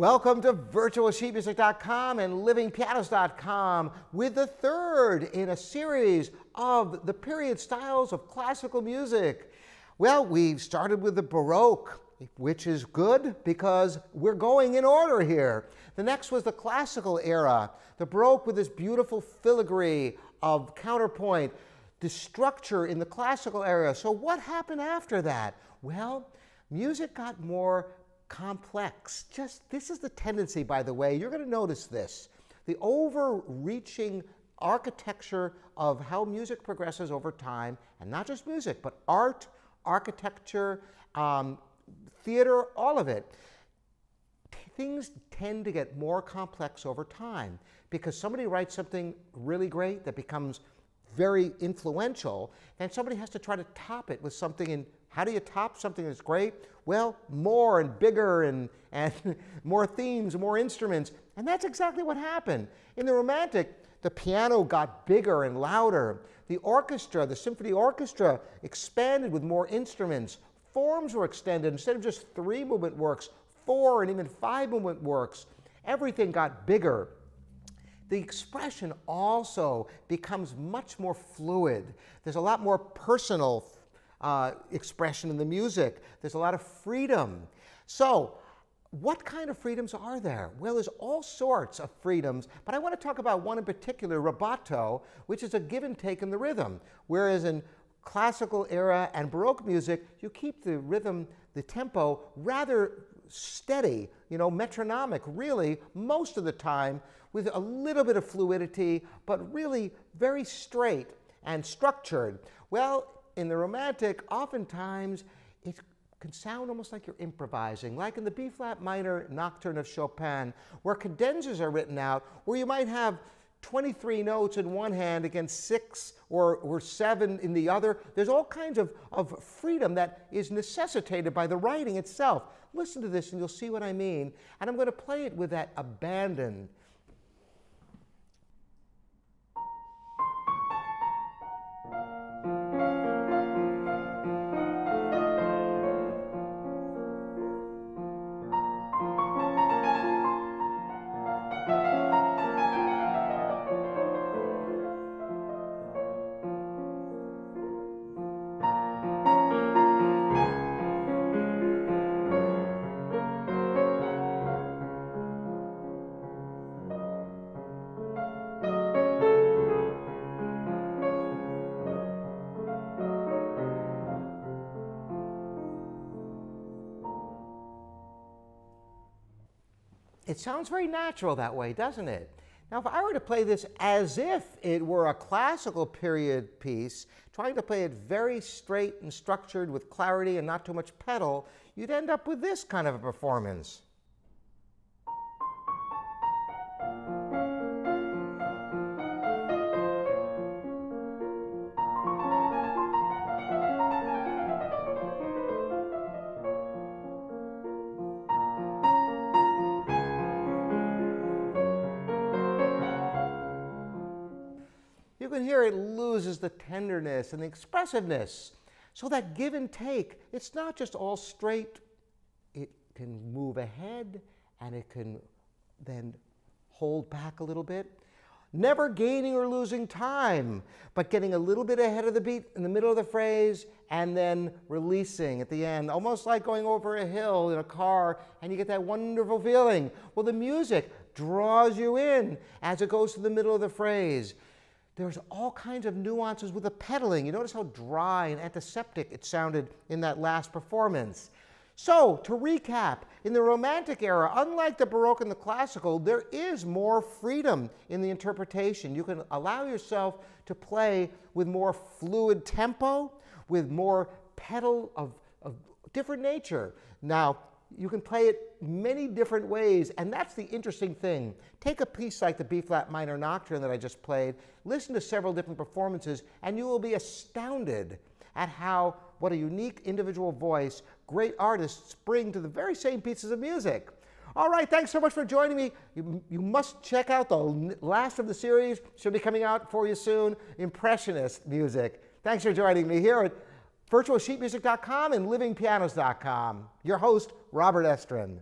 Welcome to virtualsheetmusic.com and livingpianos.com with the third in a series of the period styles of classical music. Well, we've started with the Baroque, which is good because we're going in order here. The next was the classical era, the Baroque with this beautiful filigree of counterpoint, the structure in the classical era. So what happened after that? Well, music got more complex. This is the tendency, by the way. You're going to notice this. The overreaching architecture of how music progresses over time, and not just music, but art, architecture, theater, all of it. Things tend to get more complex over time because somebody writes something really great that becomes very influential, and somebody has to try to top it with something. And how do you top something that's great? Well, more and bigger and more themes, more instruments. And that's exactly what happened. In the Romantic, the piano got bigger and louder. The orchestra, the symphony orchestra, expanded with more instruments. Forms were extended. Instead of just 3-movement works, 4 and even 5-movement works. Everything got bigger. The expression also becomes much more fluid. There's a lot more personal expression in the music. There's a lot of freedom. So what kind of freedoms are there? Well, there's all sorts of freedoms, but I want to talk about one in particular, rubato, which is a give and take in the rhythm. Whereas in classical era and Baroque music, you keep the rhythm, the tempo, rather steady, metronomic, really, most of the time, with a little bit of fluidity, but really very straight and structured. Well, in the Romantic, oftentimes it can sound almost like you're improvising, like in the B-flat minor Nocturne of Chopin, where cadenzas are written out, where you might have 23 notes in one hand against 6 or 7 in the other. There's all kinds of freedom that is necessitated by the writing itself. Listen to this and you'll see what I mean. And I'm going to play it with that abandon. It sounds very natural that way, doesn't it? Now, if I were to play this as if it were a classical period piece, trying to play it very straight and structured with clarity and not too much pedal, you'd end up with this kind of a performance. You can hear it loses the tenderness and the expressiveness. So that give and take, it's not just all straight. It can move ahead and it can then hold back a little bit. Never gaining or losing time, but getting a little bit ahead of the beat in the middle of the phrase and then releasing at the end, almost like going over a hill in a car and you get that wonderful feeling. Well, the music draws you in as it goes to the middle of the phrase. There's all kinds of nuances with the pedaling. You notice how dry and antiseptic it sounded in that last performance. So, to recap, in the Romantic era, unlike the Baroque and the Classical, there is more freedom in the interpretation. You can allow yourself to play with more fluid tempo, with more pedal of different nature. Now, you can play it many different ways, and that's the interesting thing. Take a piece like the B-flat minor Nocturne that I just played, listen to several different performances, and you will be astounded at what a unique individual voice great artists bring to the very same pieces of music. All right, thanks so much for joining me. You must check out the last of the series. Should be coming out for you soon, Impressionist music. Thanks for joining me here at virtualsheetmusic.com and livingpianos.com. Your host, Robert Estrin.